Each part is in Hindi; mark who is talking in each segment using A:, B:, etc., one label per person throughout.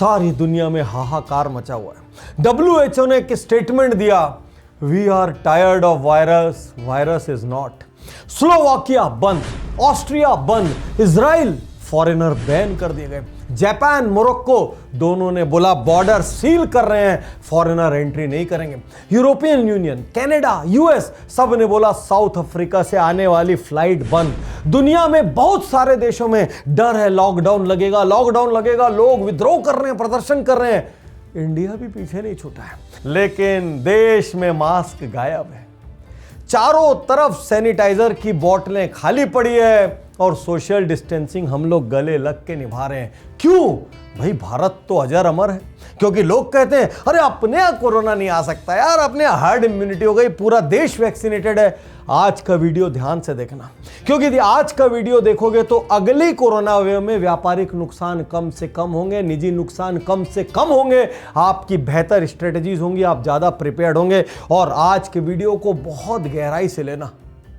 A: सारी दुनिया में हाहाकार मचा हुआ है। WHO ने एक स्टेटमेंट दिया, we are tired of virus, virus is not. Slovakia बंद, ऑस्ट्रिया बंद, इजराइल फॉरेनर बैन कर दिए गए, जापान, मोरक्को दोनों ने बोला बॉर्डर सील कर रहे हैं, फॉरेनर एंट्री नहीं करेंगे। यूरोपियन यूनियन, कनाडा, यूएस सब ने बोला साउथ अफ्रीका से आने वाली फ्लाइट बंद। दुनिया में बहुत सारे देशों में डर है लॉकडाउन लगेगा, लॉकडाउन लगेगा, लोग विद्रोह कर रहे हैं, प्रदर्शन कर रहे हैं। इंडिया भी पीछे नहीं छूटा है, लेकिन देश में मास्क गायब है, चारों तरफ सैनिटाइजर की बोतलें खाली पड़ी है और सोशल डिस्टेंसिंग हम लोग गले लग के निभा रहे हैं। क्यों भाई? भारत तो अजर अमर है, क्योंकि लोग कहते हैं अरे अपने यहाँ कोरोना नहीं आ सकता यार, अपने हर्ड इम्यूनिटी हो गई, पूरा देश वैक्सीनेटेड है। आज का वीडियो ध्यान से देखना, क्योंकि यदि आज का वीडियो देखोगे तो अगली कोरोना वेव में व्यापारिक नुकसान कम से कम होंगे, निजी नुकसान कम से कम होंगे, आपकी बेहतर स्ट्रेटजीज होंगी, आप ज्यादा प्रिपेयर्ड होंगे। और आज के वीडियो को बहुत गहराई से लेना।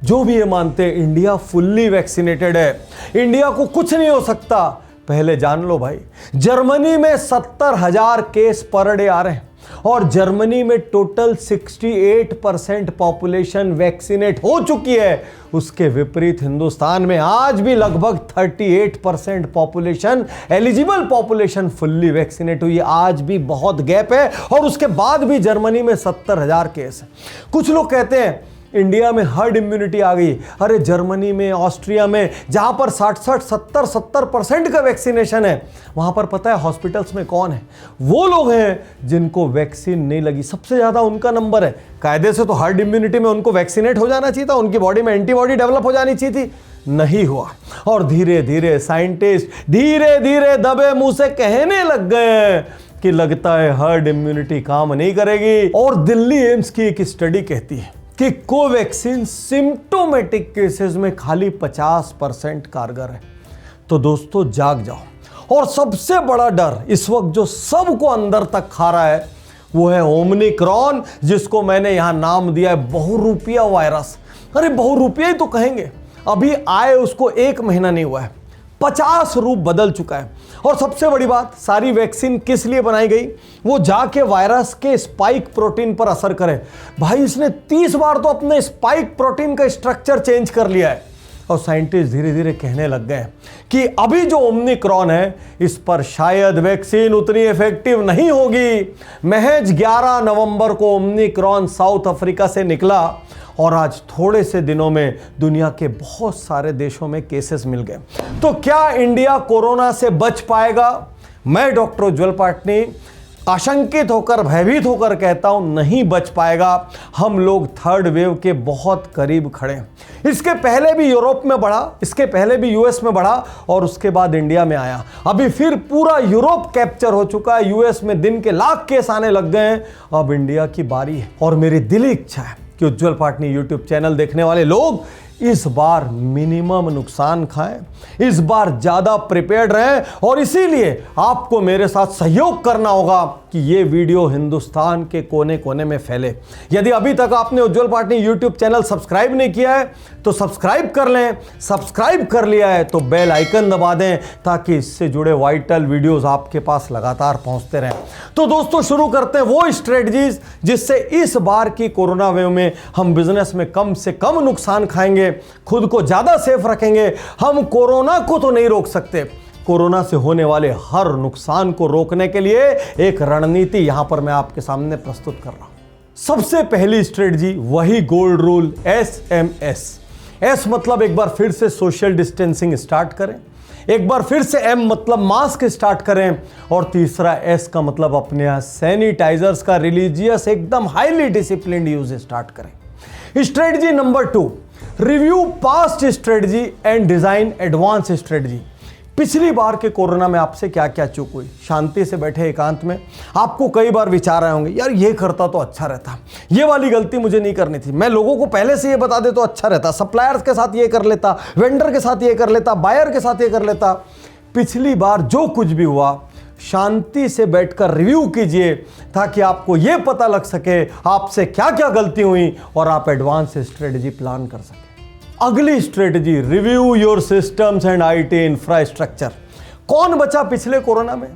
A: जो भी ये मानते हैं इंडिया फुल्ली वैक्सीनेटेड है, इंडिया को कुछ नहीं हो सकता, पहले जान लो भाई। जर्मनी में 70,000 केस पर डे आ रहे हैं और जर्मनी में टोटल 68% पॉपुलेशन वैक्सीनेट हो चुकी है। उसके विपरीत हिंदुस्तान में आज भी लगभग 38% population, eligible population fully vaccinate हुई है। आज भी बहुत गैप है और उसके बाद भी जर्मनी में 70,000 केस है। कुछ लोग कहते हैं इंडिया में हर्ड इम्यूनिटी आ गई। अरे जर्मनी में, ऑस्ट्रिया में, जहां पर 60-70% का वैक्सीनेशन है, वहां पर पता है हॉस्पिटल्स में कौन है? वो लोग हैं जिनको वैक्सीन नहीं लगी, सबसे ज्यादा उनका नंबर है। कायदे से तो हर्ड इम्यूनिटी में उनको वैक्सीनेट हो जाना चाहिए था, उनकी बॉडी में एंटीबॉडी डेवलप हो जानी चाहिए थी, नहीं हुआ। और धीरे धीरे साइंटिस्ट धीरे धीरे दबे मुंह से कहने लग गए कि लगता है हर्ड इम्यूनिटी काम नहीं करेगी। और दिल्ली एम्स की एक स्टडी कहती है कि कोवैक्सीन सिम्टोमेटिक केसेस में खाली 50% कारगर है। तो दोस्तों जाग जाओ। और सबसे बड़ा डर इस वक्त जो सबको अंदर तक खा रहा है वो है ओमिक्रॉन, जिसको मैंने यहां नाम दिया है बहुरूपिया वायरस। अरे बहुरूपिया ही तो कहेंगे, अभी आए उसको 1 महीना नहीं हुआ है, 50 रूप बदल चुका है। और सबसे बड़ी बात, सारी वैक्सीन किस लिए बनाई गई? वो जाके वायरस के स्पाइक प्रोटीन पर असर करे। भाई इसने 30 बार तो अपने स्पाइक प्रोटीन का स्ट्रक्चर चेंज कर लिया है। और साइंटिस्ट धीरे धीरे कहने लग गए कि अभी जो ओमिक्रॉन है इस पर शायद वैक्सीन उतनी इफेक्टिव नहीं होगी। महज 11 नवंबर को ओमिक्रॉन साउथ अफ्रीका से निकला और आज थोड़े से दिनों में दुनिया के बहुत सारे देशों में केसेस मिल गए। तो क्या इंडिया कोरोना से बच पाएगा? मैं डॉक्टर उज्जवल पाटनी आशंकित होकर, भयभीत होकर कहता हूं नहीं बच पाएगा। हम लोग थर्ड वेव के बहुत करीब खड़े हैं। इसके पहले भी यूरोप में बढ़ा, इसके पहले भी यूएस में बढ़ा और उसके बाद इंडिया में आया। अभी फिर पूरा यूरोप कैप्चर हो चुका है, यूएस में दिन के लाख केस आने लग गए हैं। अब इंडिया की बारी है और मेरी दिली इच्छा है कि उज्जवल पाटनी यूट्यूब चैनल देखने वाले लोग इस बार मिनिमम नुकसान खाएं, इस बार ज्यादा प्रिपेयर्ड रहें। और इसीलिए आपको मेरे साथ सहयोग करना होगा कि ये वीडियो हिंदुस्तान के कोने कोने में फैले। यदि अभी तक आपने उज्जवल पाटनी यूट्यूब चैनल सब्सक्राइब नहीं किया है तो सब्सक्राइब कर लें, सब्सक्राइब कर लिया है तो बेल आइकन दबा दें ताकि इससे जुड़े वाइटल वीडियोस आपके पास लगातार पहुंचते रहें। तो दोस्तों शुरू करते हैं वो स्ट्रेटजीज जिससे इस बार की कोरोना वेव में हम बिजनेस में कम से कम नुकसान खाएंगे, खुद को ज्यादा सेफ रखेंगे। हम कोरोना को तो नहीं रोक सकते, कोरोना से होने वाले हर नुकसान को रोकने के लिए एक रणनीति यहां पर मैं आपके सामने प्रस्तुत कर रहा हूं। सबसे पहली स्ट्रेटजी वही गोल्ड रूल SMS। एस मतलब एक बार फिर से सोशल डिस्टेंसिंग स्टार्ट करें, एक बार फिर से M मतलब मास्क स्टार्ट करें, और तीसरा S का मतलब अपने यहां सैनिटाइजर्स का रिलीजियस एकदम हाईली डिसिप्लिन्ड यूज स्टार्ट करें। Strategy number 2, review past strategy and design advance strategy. पिछली बार के कोरोना में आपसे क्या क्या चूक हुई? शांति से बैठे एकांत में आपको कई बार विचार आए होंगे, यार ये करता तो अच्छा रहता, ये वाली गलती मुझे नहीं करनी थी, मैं लोगों को पहले से ये बता दे तो अच्छा रहता, सप्लायर्स के साथ ये कर लेता, वेंडर के साथ ये कर लेता, बायर के साथ ये कर लेता। पिछली बार जो कुछ भी हुआ शांति से बैठकर रिव्यू कीजिए ताकि आपको यह पता लग सके आपसे क्या क्या गलती हुई और आप एडवांस स्ट्रेटजी प्लान कर सकें। अगली strategy, review your systems and IT infrastructure. कौन बचा पिछले कोरोना में?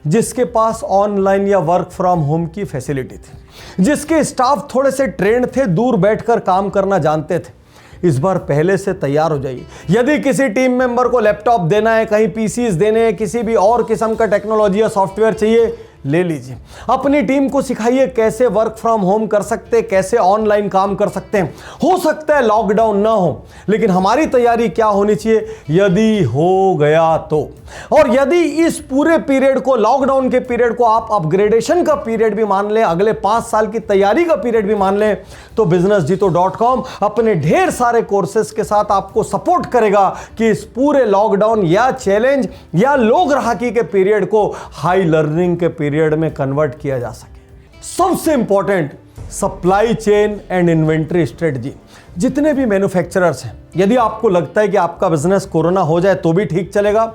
A: जिसके पास ऑनलाइन या वर्क फ्रॉम होम की फैसिलिटी थी, जिसके स्टाफ थोड़े से ट्रेंड थे, दूर बैठकर काम करना जानते थे, इस बार पहले से तैयार हो जाइए। यदि किसी टीम मेंबर को लैपटॉप देना है, कहीं पीसीज देने हैं, किसी भी और किस्म का टेक्नोलॉजी या सॉफ्टवेयर चाहिए, ले लीजिए। अपनी टीम को सिखाइए कैसे वर्क फ्रॉम होम कर सकते हैं, कैसे ऑनलाइन काम कर सकते हैं। हो सकता है लॉकडाउन ना हो, लेकिन हमारी तैयारी क्या होनी चाहिए, यदि हो गया तो। और यदि इस पूरे पीरियड को, लॉकडाउन के पीरियड को आप अपग्रेडेशन का पीरियड भी मान लें, अगले 5 साल की तैयारी का पीरियड भी मान लें, तो businessjito.com अपने ढेर सारे कोर्सेज के साथ आपको सपोर्ट करेगा कि इस पूरे लॉकडाउन या चैलेंज या लो ग्राहकी के पीरियड को हाई लर्निंग के पीरियड में कन्वर्ट किया जा सके। सबसे important, supply chain and inventory strategy. जितने भी मैन्युफैक्चरर्स हैं, यदि आपको लगता है कि आपका बिजनेस कोरोना हो जाए तो भी ठीक चलेगा,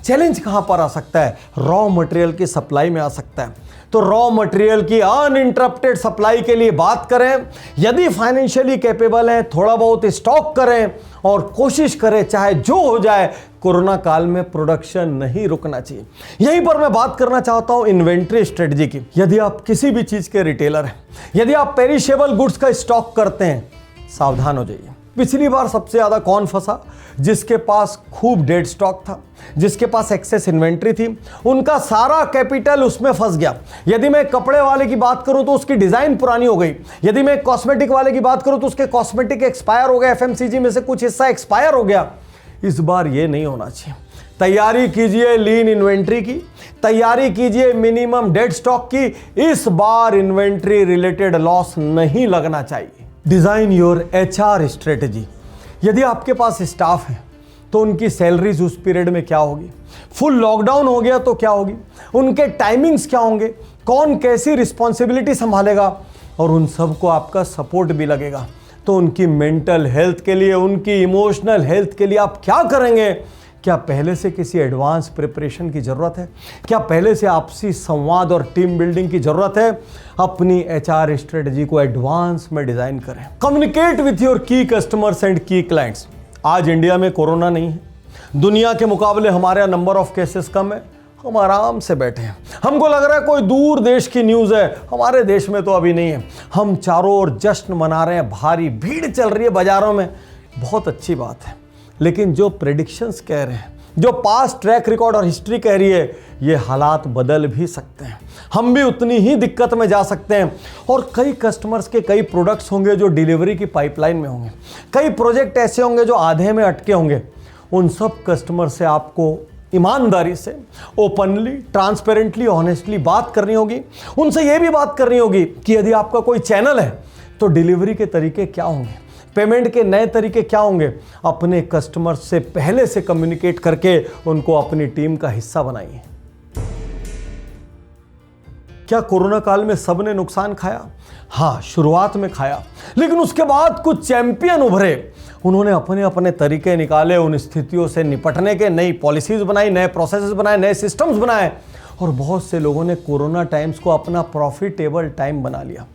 A: चैलेंज कहां पर आ सकता है, रॉ मटेरियल की सप्लाई में आ सकता है। तो रॉ मटेरियल की अनइंटरप्टेड सप्लाई के लिए बात करें, यदि फाइनेंशियली कैपेबल हैं, थोड़ा बहुत स्टॉक करें और कोशिश करें, चाहे जो हो जाए, कोरोना काल में प्रोडक्शन नहीं रुकना चाहिए। यहीं पर मैं बात करना चाहता हूं इन्वेंट्री स्ट्रेटजी की। यदि आप किसी भी चीज के रिटेलर हैं, यदि आप पेरिशेबल गुड्स का स्टॉक करते हैं, सावधान हो जाइए। पिछली बार सबसे ज्यादा कौन फंसा, जिसके पास खूब डेड स्टॉक था, जिसके पास एक्सेस इन्वेंट्री थी, उनका सारा कैपिटल उसमें फंस गया। यदि मैं कपड़े वाले की बात करूं तो उसकी डिजाइन पुरानी हो गई, यदि मैं कॉस्मेटिक वाले की बात करूं तो उसके कॉस्मेटिक एक्सपायर हो गए, एफएमसीजी में से कुछ हिस्सा एक्सपायर हो गया। इस बार ये नहीं होना चाहिए। तैयारी कीजिए लीन इन्वेंट्री की, तैयारी कीजिए मिनिमम डेड स्टॉक की। इस बार इन्वेंट्री रिलेटेड लॉस नहीं लगना चाहिए। Design your HR strategy. यदि आपके पास स्टाफ है तो उनकी सैलरीज उस पीरियड में क्या होगी, फुल लॉकडाउन हो गया तो क्या होगी, उनके टाइमिंग्स क्या होंगे, कौन कैसी रिस्पॉन्सिबिलिटी संभालेगा, और उन सबको आपका सपोर्ट भी लगेगा। तो उनकी मेंटल हेल्थ के लिए, उनकी इमोशनल हेल्थ के लिए आप क्या करेंगे? क्या पहले से किसी एडवांस प्रिपरेशन की जरूरत है? क्या पहले से आपसी संवाद और टीम बिल्डिंग की जरूरत है? अपनी एचआर स्ट्रेटजी को एडवांस में डिजाइन करें। कम्युनिकेट विथ योर की कस्टमर्स एंड की क्लाइंट्स। आज इंडिया में कोरोना नहीं है, दुनिया के मुकाबले हमारे नंबर ऑफ केसेस कम है, हम आराम से बैठे हैं। हमको लग रहा है कोई दूर देश की न्यूज़ है, हमारे देश में तो अभी नहीं है। हम चारों ओर जश्न मना रहे हैं, भारी भीड़ चल रही है बाजारों में, बहुत अच्छी बात है। लेकिन जो प्रेडिक्शंस कह रहे हैं, जो पास्ट ट्रैक रिकॉर्ड और हिस्ट्री कह रही है, ये हालात बदल भी सकते हैं। हम भी उतनी ही दिक्कत में जा सकते हैं। और कई कस्टमर्स के कई प्रोडक्ट्स होंगे जो डिलीवरी की पाइपलाइन में होंगे, कई प्रोजेक्ट ऐसे होंगे जो आधे में अटके होंगे। उन सब कस्टमर से आपको ईमानदारी से, ओपनली, ट्रांसपेरेंटली, ऑनेस्टली बात करनी होगी। उनसे यह भी बात करनी होगी कि यदि आपका कोई चैनल है तो डिलीवरी के तरीके क्या होंगे, पेमेंट के नए तरीके क्या होंगे। अपने कस्टमर से पहले से कम्युनिकेट करके उनको अपनी टीम का हिस्सा बनाइए। क्या कोरोना काल में सबने नुकसान खाया? हाँ, शुरुआत में खाया, लेकिन उसके बाद कुछ चैंपियन उभरे। उन्होंने अपने अपने तरीके निकाले उन स्थितियों से निपटने के, नई पॉलिसीज बनाई, नए प्रोसेसेस बनाए, नए सिस्टम्स बनाए, और बहुत से लोगों ने कोरोना टाइम्स को अपना प्रॉफिटेबल टाइम बना लिया।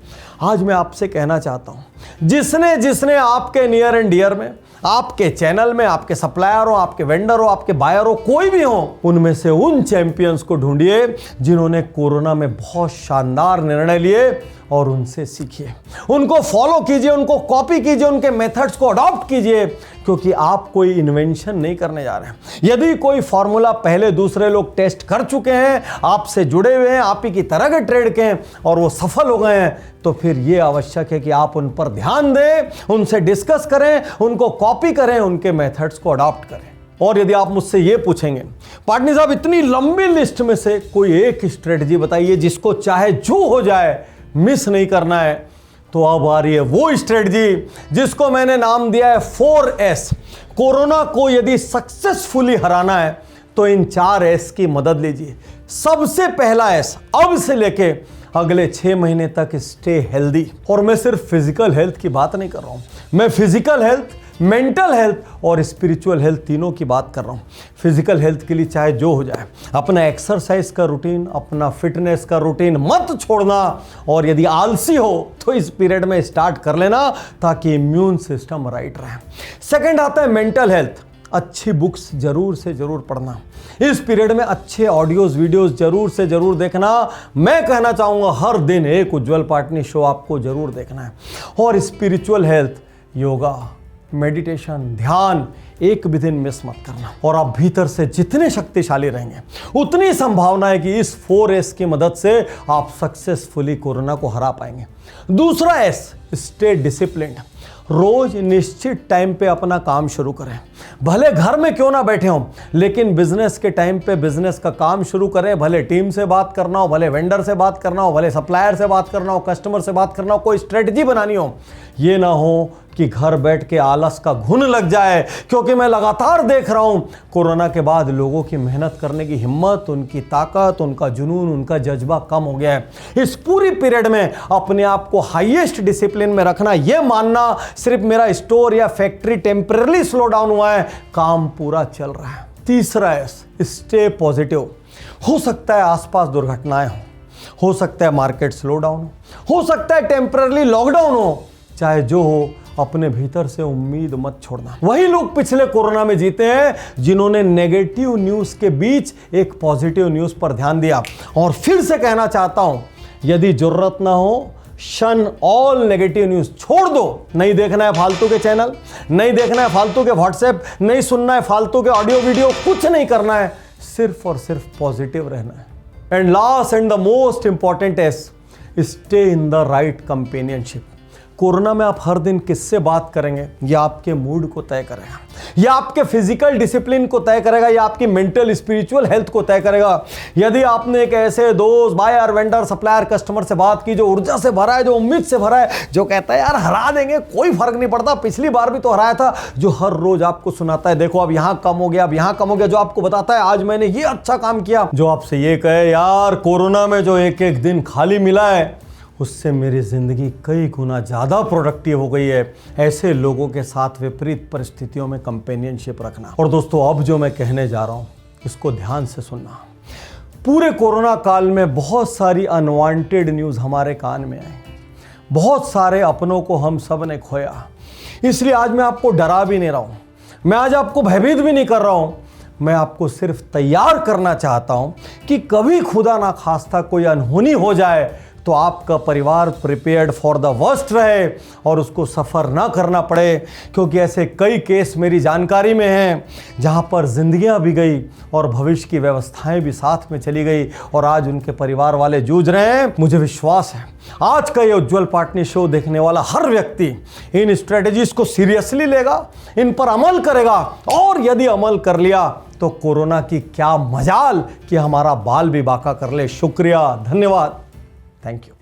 A: आज मैं आपसे कहना चाहता हूं, जिसने जिसने आपके नियर एंड डियर में, आपके चैनल में, आपके सप्लायर हो, आपके वेंडर हो, आपके बायर हो, कोई भी हो, उनमें से उन चैंपियंस को ढूंढिए जिन्होंने कोरोना में बहुत शानदार निर्णय लिए और उनसे सीखिए, उनको फॉलो कीजिए, उनको कॉपी कीजिए, उनके मेथड्स को अडॉप्ट कीजिए, क्योंकि आप कोई इन्वेंशन नहीं करने जा रहे हैं। यदि कोई फॉर्मूला पहले दूसरे लोग टेस्ट कर चुके हैं, आपसे जुड़े हुए हैं, आप ही की तरह के ट्रेड के हैं और वो सफल हो गए हैं, तो फिर ये आवश्यक है कि आप उन पर ध्यान दें, उनसे डिस्कस करें, उनको कॉपी करें, उनके मेथड्स को अडॉप्ट करें। और यदि आप मुझसे ये पूछेंगे, पाटनी साहब इतनी लंबी लिस्ट में से कोई एक स्ट्रेटजी बताइए जिसको चाहे जो हो जाए मिस नहीं करना है, तो अब आ रही है वो स्ट्रेटजी जिसको मैंने नाम दिया है 4S। कोरोना को यदि सक्सेसफुली हराना है तो इन 4S की मदद लीजिए। सबसे पहला S, अब से लेके अगले 6 महीने तक स्टे हेल्दी। और मैं सिर्फ फिजिकल हेल्थ की बात नहीं कर रहा हूं, मैं फिजिकल हेल्थ, मेंटल हेल्थ और स्पिरिचुअल हेल्थ तीनों की बात कर रहा हूं। फिजिकल हेल्थ के लिए चाहे जो हो जाए, अपना एक्सरसाइज का रूटीन, अपना फिटनेस का रूटीन मत छोड़ना, और यदि आलसी हो तो इस पीरियड में स्टार्ट कर लेना ताकि इम्यून सिस्टम राइट रहे। सेकंड आता है मेंटल हेल्थ। अच्छी बुक्स जरूर से जरूर पढ़ना, इस पीरियड में अच्छे ऑडियोज वीडियोस जरूर से जरूर देखना। मैं कहना चाहूँगा हर दिन एक उज्जवल पाटनी शो आपको जरूर देखना है। और स्पिरिचुअल हेल्थ, योगा, मेडिटेशन, ध्यान एक भी दिन मिस मत करना। और आप भीतर से जितने शक्तिशाली रहेंगे उतनी संभावना है कि इस 4S की मदद से आप सक्सेसफुली कोरोना को हरा पाएंगे। दूसरा S, स्टे डिसिप्लिन्ड। रोज निश्चित टाइम पे अपना काम शुरू करें, भले घर में क्यों ना बैठे हों, लेकिन बिजनेस के टाइम पे बिजनेस का काम शुरू करें। भले टीम से बात करना हो, भले वेंडर से बात करना हो, भले सप्लायर से बात करना हो, कस्टमर से बात करना हो, कोई स्ट्रेटजी बनानी हो। ये ना हो कि घर बैठ के आलस का घुन लग जाए, क्योंकि मैं लगातार देख रहा हूं कोरोना के बाद लोगों की मेहनत करने की हिम्मत, उनकी ताकत, उनका जुनून, उनका जज्बा कम हो गया है। इस पूरी पीरियड में अपने आप को हाईएस्ट डिसिप्लिन में रखना, यह मानना सिर्फ मेरा स्टोर या फैक्ट्री टेम्पररी स्लो डाउन हुआ है, काम पूरा चल रहा है। तीसरा है स्टे पॉजिटिव। हो सकता है आसपास दुर्घटनाएं हो सकता है मार्केट स्लो डाउन हो सकता है टेम्पररी लॉकडाउन हो, चाहे जो हो अपने भीतर से उम्मीद मत छोड़ना। वही लोग पिछले कोरोना में जीते हैं जिन्होंने नेगेटिव न्यूज के बीच एक पॉजिटिव न्यूज पर ध्यान दिया। और फिर से कहना चाहता हूं, यदि जरूरत ना हो शन ऑल नेगेटिव न्यूज, छोड़ दो। नहीं देखना है फालतू के चैनल, नहीं देखना है फालतू के व्हाट्सएप, नहीं सुनना है फालतू के ऑडियो वीडियो, कुछ नहीं करना है, सिर्फ और सिर्फ पॉजिटिव रहना है। And last and the most important is stay in the right companionship. Corona में आप हर दिन किससे बात करेंगे, यह आपके मूड को तय करेगा, यह आपके फिजिकल डिसिप्लिन को तय करेगा, यह आपकी मेंटल स्पिरिचुअल हेल्थ को तय करेगा। यदि आपने एक ऐसे दोस्त, बायर, वेंडर, सप्लायर, कस्टमर से बात की जो ऊर्जा से भरा है, जो उम्मीद से भरा है, जो कहता है यार हरा देंगे, कोई फर्क नहीं पड़ता, पिछली बार भी तो हराया था, जो हर रोज आपको सुनाता है देखो अब यहां कम हो गया, अब यहां कम हो गया, जो आपको बताता है आज मैंने ये अच्छा काम किया, जो आपसे ये कहे यार कोरोना में जो एक एक दिन खाली मिला है उससे मेरी ज़िंदगी कई गुना ज़्यादा प्रोडक्टिव हो गई है, ऐसे लोगों के साथ विपरीत परिस्थितियों में कंपेनियनशिप रखना। और दोस्तों अब जो मैं कहने जा रहा हूँ इसको ध्यान से सुनना। पूरे कोरोना काल में बहुत सारी अनवांटेड न्यूज़ हमारे कान में आई, बहुत सारे अपनों को हम सब ने खोया। इसलिए आज मैं आपको डरा भी नहीं रहा हूँ, मैं आज आपको भयभीत भी नहीं कर रहा हूँ, मैं आपको सिर्फ तैयार करना चाहता हूँ कि कभी खुदा ना खास्ता कोई अनहोनी हो जाए तो आपका परिवार प्रिपेयर्ड फॉर द वर्स्ट रहे और उसको सफ़र ना करना पड़े। क्योंकि ऐसे कई केस मेरी जानकारी में हैं जहां पर जिंदगियां भी गई और भविष्य की व्यवस्थाएं भी साथ में चली गई और आज उनके परिवार वाले जूझ रहे हैं। मुझे विश्वास है आज का ये उज्जवल पाटनी शो देखने वाला हर व्यक्ति इन स्ट्रेटजीज को सीरियसली लेगा, इन पर अमल करेगा, और यदि अमल कर लिया तो कोरोना की क्या मजाल कि हमारा बाल भी बाका कर ले। शुक्रिया, धन्यवाद, थैंक यू।